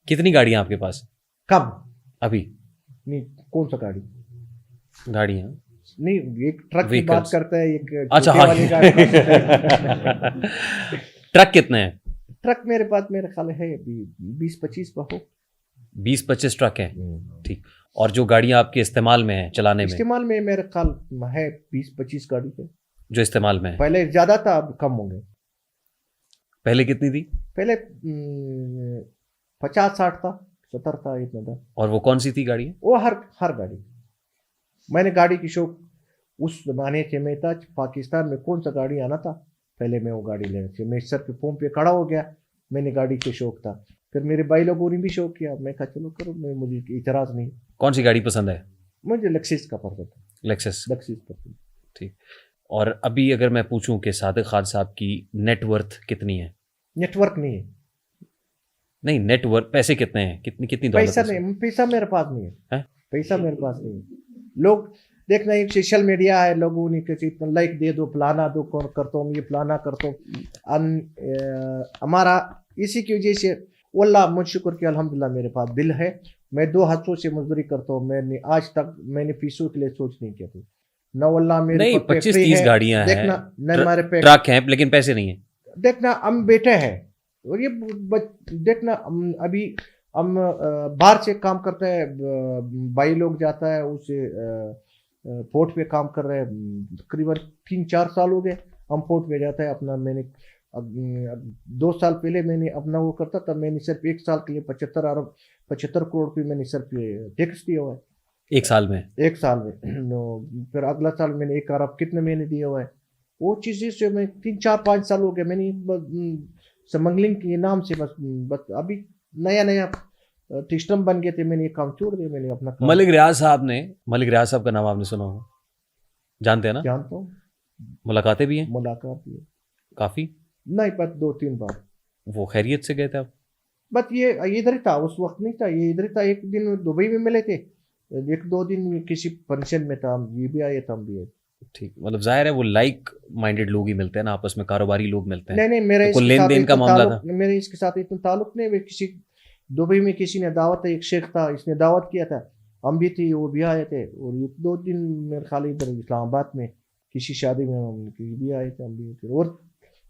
کتنی گاڑیاں آپ کے پاس کم ابھی؟ نہیں کون سا گاڑی گاڑیاں نہیں, ایک ٹرک کی بات کرتا ہے, ایک اچھا چھوٹی والی گاڑی. ٹرک کتنے ہیں؟ ٹرک میرے پاس میرے خیال ہے 20-25 کا ہو. 20-25 ٹرک ہیں. ٹھیک. اور جو گاڑیاں آپ کے استعمال میں ہیں چلانے میں؟ استعمال میں میرے خیال ہے 20-25 گاڑی ہے جو استعمال میں ہے. پہلے زیادہ تھا, اب کم ہو گئے. پہلے کتنی تھی؟ پہلے 50-60 تھا, 70 تھا, اتنا تھا. اور وہ کون سی تھی گاڑی؟ وہ ہر گاڑی. میں نے گاڑی کی شوق اس زمانے سے میں تھا, پاکستان میں کون سا گاڑی آنا تھا پہلے میں وہ گاڑی لینے سے میں سر پہ پوم پہ کھڑا ہو گیا. میں نے گاڑی کے شوق تھا, پھر میرے بھائی لوگوں نے بھی شوق کیا, میں کہا چلو کرو, مجھے اعتراض نہیں. کون سی گاڑی پسند ہے؟ مجھے لیکسس کا پسند ہے. لیکسس پسند. ٹھیک. اور ابھی اگر میں پوچھوں کہ صادق خان صاحب کی نیٹ ورتھ کتنی ہے؟ نیٹ ورک نہیں ہے. نہیں, نیٹ ورتھ پیسے کتنے ہیں, کتنی دولت؟ پیسہ نہیں, پیسہ میرے پاس نہیں ہے. پیسہ میرے پاس نہیں ہے. لوگ دیکھنا ایک سوشل میڈیا ہے, لوگوں نے کسی لائک دے دو, فلانا دو, کرتا ہوں یہ فلانا کرتا ہوں. ہمارا اسی کی وجہ سے واللہ مجھ شکر کہ الحمدللہ میرے پاس دل ہے. میں 2 ہاتھوں سے مزدوری کرتا ہوں. میں نے آج تک میں نے پیسوں کے لیے سوچ نہیں کیا تھی. نہ واللہ میرے 25-30 گاڑیاں ہیں, دیکھنا نہ ہمارے ٹرک ہیں لیکن پیسے نہیں ہیں. دیکھنا ہم بیٹے ہیں, اور یہ دیکھنا ابھی ہم باہر سے کام کرتے ہیں, بھائی لوگ جاتا ہے اسے پورٹ پہ کام کر رہے ہیں, تقریباً 3-4 سال ہو گئے ہم پورٹ پہ جاتا ہے اپنا. میں نے 2 سال پہلے میں نے اپنا وہ کرتا تھا, میں نے صرف 1 سال کے لیے 75 کروڑ روپے میں نے صرف ٹیکس دیا ہوا ہے. 1 سال میں؟ 1 سال میں. پھر اگلا سال میں نے 1 ارب کتنے میں نے دیا ہوا ہے. وہ چیزیں سے میں 3-4-5 سال ہو گئے میں نے سمگلنگ کے نام سے بس ابھی نیا سسٹم بن گئے تھے, میں نے یہ کام چھوڑ دیا. میں نے اپنا ملک ریاض صاحب کا نام آپ نے سنا ہوگا, جانتے ہیں نا؟ جانتا ہوں. ملاقاتیں بھی ہیں؟ ملاقات بھی کافی نہیں, بس 2-3 بار. وہ خیریت سے گئے تھے آپ؟ بس یہ ادھر ہی تھا, اس وقت نہیں تھا, یہ ادھر ہی تھا. ایک دن دبئی میں ملے تھے, 1-2 دن کسی فنکشن میں تھا, یہ بھی آئے تھے, ہم بھی آئے. ٹھیک. مطلب ظاہر ہے وہ لائک مائنڈیڈ لوگ ہی ملتے ہیں نا آپس میں, کاروباری لوگ ملتے ہیں. نہیں, میرے کوئی لین دین کا معاملہ تھا؟ میرے اس کے ساتھ اتنا تعلق نہیں. کسی دبئی میں کسی نے دعوت, ایک شیخ تھا, اس نے دعوت کیا تھا, ہم بھی تھے, وہ بھی آئے تھے. اور 2 دن میرے خیال ادھر اسلام آباد میں کسی شادی میں ہم بھی آئے تھے, ہم بھی تھے. اور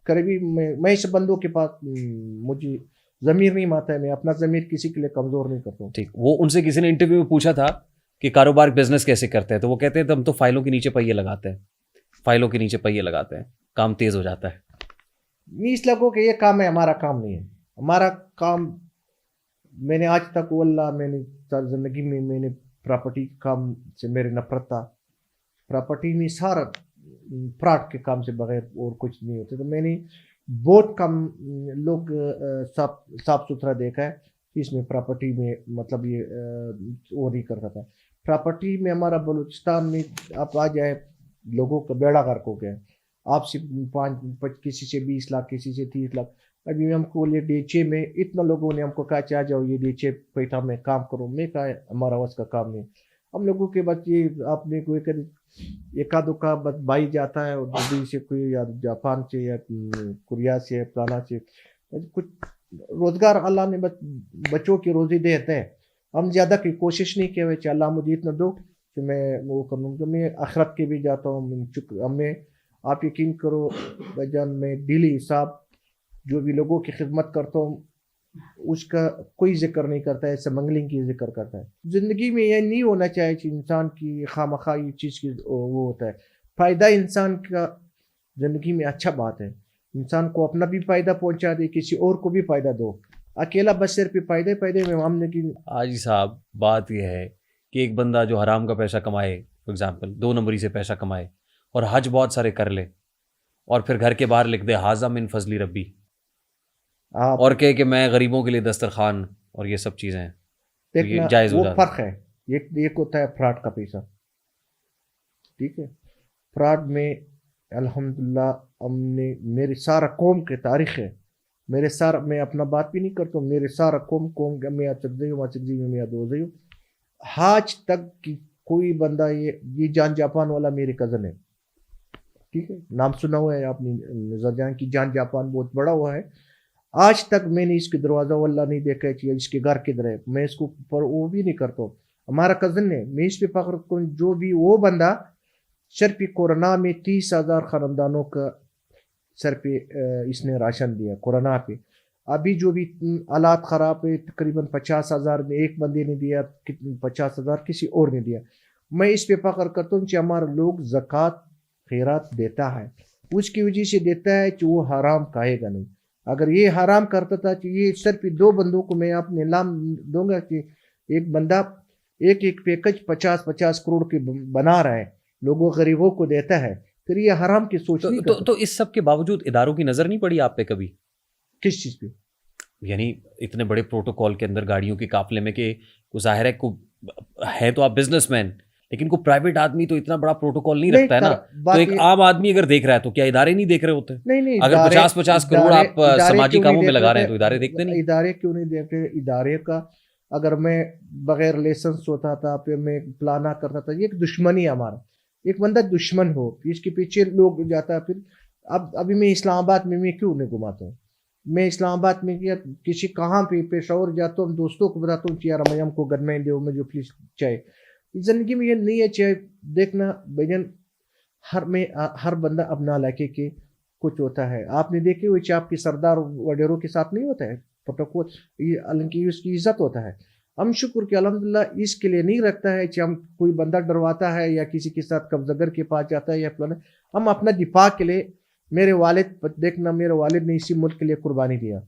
قریبی میں اس بندوں کے پاس مجھے ضمیر نہیں ماتا ہے, میں اپنا ضمیر کسی کے لیے کمزور نہیں کرتا ہوں. ٹھیک. وہ ان سے کسی نے انٹرویو میں پوچھا تھا کہ کاروبار بزنس کیسے کرتے ہیں, تو وہ کہتے ہیں ہم تو فائلوں کے نیچے پہیے لگاتے ہیں, کام تیز ہو جاتا ہے. 20 لوگوں کے یہ کام ہے, ہمارا کام نہیں ہے. ہمارا کام, میں نے آج تک واللہ میں نے زندگی میں نے پراپرٹی کام سے میرے نفرت تھا. پراپرٹی میں سارا فراڈ کے کام سے بغیر اور کچھ نہیں ہوتے. تو میں نے بہت کم لوگ صاف ستھرا دیکھا ہے اس میں پراپرٹی میں, مطلب یہ وہ نہیں کرتا تھا. پراپرٹی میں ہمارا بلوچستان میں آپ آ جائے, لوگوں کا بیڑا غرق ہو گیا. آپ سے 5 کسی سے 20 لاکھ, کسی سے 30 لاکھ. ابھی ہم کو یہ ڈیچے میں اتنا لوگوں نے ہم کو کہا چاہ جاؤ یہ ڈیچے پیٹھا میں کام کرو. میں کہا ہمارا وس کا کام نہیں. ہم لوگوں کے بچے آپ نے کوئی ایک آدھو کا بھائی جاتا ہے, اور دبئی سے کوئی یا جاپان سے یا کوریا سے فلانا سے کچھ روزگار اللہ نے بچوں کی روزی دیتے ہیں. ہم زیادہ کی کوشش نہیں کیا کہ اللہ مجھے اتنا دو کہ میں وہ کروں. کہ میں آخرت کے بھی جاتا ہوں. ہمیں آپ یقین کرو جان, میں ڈیلی حساب جو بھی لوگوں کی خدمت کرتا ہوں اس کا کوئی ذکر نہیں کرتا ہے, سمنگلنگ کی ذکر کرتا ہے. زندگی میں یہ نہیں ہونا چاہیے کہ انسان کی خواہ یہ چیز کی وہ ہوتا ہے. فائدہ انسان کا زندگی میں اچھا بات ہے. انسان کو اپنا بھی فائدہ پہنچا دے, کسی اور کو بھی فائدہ دو. اکیلا بس صرف فائدے میں ہم نے. حاجی صاحب بات یہ ہے کہ ایک بندہ جو حرام کا پیسہ کمائے, فار ایگزامپل 2 نمبری سے پیسہ کمائے اور حج بہت سارے کر لے, اور پھر گھر کے باہر لکھ دے حاذا من فضلی ربی, اور کہ میں غریبوں کے لیے دسترخوان اور یہ سب چیزیں, دیکھنا جائز ہو وہ جاتا ہے. فرق ہے. ایک ہوتا ہے فراڈ کا پیسہ, ٹھیک ہے. فراڈ میں الحمدللہ ہم نے, میری سارا قوم کے تاریخ ہے, میرے سارا, میں اپنا بات بھی نہیں کرتا ہوں, میرے سارا قوم میں چکزی میں دو زیو آج تک کی کوئی بندہ, یہ جان جاپان والا میرے کزن ہے, ٹھیک ہے, نام سنا ہوا ہے آپ نے, نظر جان کی جان جاپان بہت بڑا ہوا ہے. آج تک میں نے اس کے دروازہ واللہ نہیں دیکھا ہے کہ اس کے گھر کدھر ہے، میں اس کو پر وہ بھی نہیں کرتا ہوں. ہمارا کزن ہے، میں اس پہ فخر کروں. جو بھی وہ بندہ سر پہ کورونا میں 30,000 خاندانوں کا سر پہ اس نے راشن دیا کورونا پہ. ابھی جو بھی حالات خراب ہے تقریباً 50,000 میں ایک بندے نے دیا، 50,000 کسی اور نے دیا. میں اس پہ فخر کرتا ہوں کہ ہمارا لوگ زکوٰۃ خیرات دیتا ہے، اس کی وجہ سے دیتا ہے کہ وہ حرام کھائے گا نہیں. اگر یہ حرام کرتا تھا کہ یہ صرف 2 بندوں کو میں اپنے نام دوں گا کہ ایک بندہ ایک پیکج 50 کروڑ کے بنا رہا ہے، لوگوں غریبوں کو دیتا ہے، پھر یہ حرام کی سوچ نہیں کرتا. تو اس سب کے باوجود اداروں کی نظر نہیں پڑی آپ پہ کبھی؟ کس چیز پہ؟ یعنی اتنے بڑے پروٹوکول کے اندر گاڑیوں کے قافلے میں کہ ظاہر ہے تو آپ بزنس مین، لیکن کوئی پرائیویٹ آدمی تو اتنا بڑا پروٹوکول نہیں رکھتا ہے نا. تو ایک عام آدمی اگر دیکھ رہا ہے تو کیا ادارے نہیں دیکھ رہے ہوتے؟ نہیں، اگر 50 کروڑ آپ سماجی کاموں میں لگا رہے ہیں تو ادارے دیکھتے نہیں. ادارے کیوں نہیں دیکھتے؟ ادارے کا اگر میں بغیر لائسنس ہوتا تھا پھر میں پلانا کرتا تھا، یہ ایک دشمنی ہے ہمارا. ایک بندہ دشمن ہو اس کے پیچھے لوگ جاتا ہے. پھر ابھی میں اسلام آباد میں کیوں نہیں گھماتا ہوں؟ میں اسلام آباد میں کیا کسی کہاں پہ پشاور جاتا ہوں، دوستوں کو بتاتا ہوں کہ یار ہم کو گن دو مجھے پلیز چاہے. زندگی میں یہ نہیں ہے چاہے دیکھنا بھجن ہر بندہ اپنا علاقے کے کچھ ہوتا ہے. آپ نے دیکھے ہوئے آپ کے سردار وڈیروں کے ساتھ نہیں ہوتا ہے پروٹوکول، اس کی عزت ہوتا ہے. ہم شکر کہ الحمدللہ اس کے لیے نہیں رکھتا ہے کہ ہم کوئی بندہ ڈرواتا ہے یا کسی کے ساتھ قبضہ گر کے پاس جاتا ہے یا فلانا. ہم اپنا دفاع کے لیے، میرے والد دیکھنا میرے والد نے اسی ملک کے لیے قربانی دیا،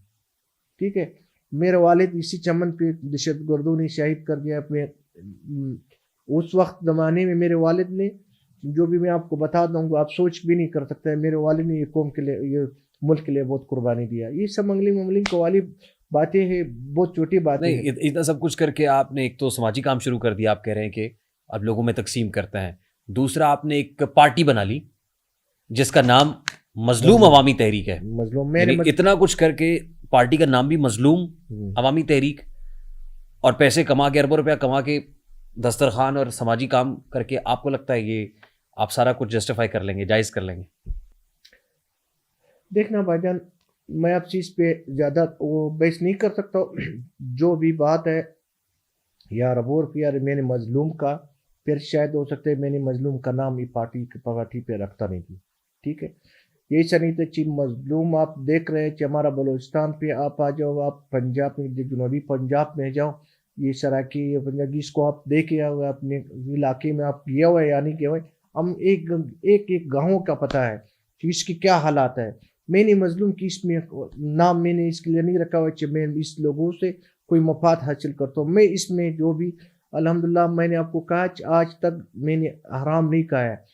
ٹھیک ہے. میرے والد اسی چمن پہ دہشت گردوں نے شہید کر دیا اپنے. اس وقت زمانے میں میرے والد نے جو بھی میں آپ کو بتا دوں گا آپ سوچ بھی نہیں کر سکتے ہیں، میرے والد نے یہ قوم کے لیے یہ ملک کے لیے بہت قربانی دیا. یہ سب منگلی قوالی باتیں ہیں، بہت چھوٹی باتیں ہیں. اتنا سب کچھ کر کے آپ نے ایک تو سماجی کام شروع کر دیا، آپ کہہ رہے ہیں کہ اب لوگوں میں تقسیم کرتے ہیں. دوسرا آپ نے ایک پارٹی بنا لی جس کا نام مظلوم عوامی تحریک ہے. مظلوم اتنا کچھ کر کے پارٹی کا نام بھی مظلوم عوامی تحریک، اور پیسے کما کے اربوں روپیہ کما کے دسترخوان اور سماجی کام کر کے آپ کو لگتا ہے یہ آپ سارا کچھ جسٹیفائی کر لیں گے، جائز کر لیں گے؟ دیکھنا بھائی جان، میں اب چیز پہ زیادہ وہ بحث نہیں کر سکتا. جو بھی بات ہے یار ابور یار میں نے مظلوم کا، پھر شاید ہو سکتا ہے میں نے مظلوم کا نام یہ پارٹی پہ رکھتا نہیں تھی، ٹھیک ہے. یہی سنی تو چیز مظلوم آپ دیکھ رہے ہیں کہ ہمارا بلوچستان پہ آپ آ جاؤ، آپ پنجاب میں جنوبی پنجاب میں جاؤ، یہ سراکی یا پنجابی اس کو آپ دیکھے ہوئے اپنے علاقے میں آپ گیا ہوا ہے یا نہیں گیا ہوا ہے. ہم ایک گاؤں کا پتہ ہے کہ اس کی کیا حالات ہے. میں نے مظلوم کی اس میں نام میں نے اس کے لیے نہیں رکھا ہوا کہ میں اس لوگوں سے کوئی مفاد حاصل کرتا ہوں. میں اس میں جو بھی الحمدللہ میں نے آپ کو کہا آج تک میں نے حرام نہیں کہا ہے.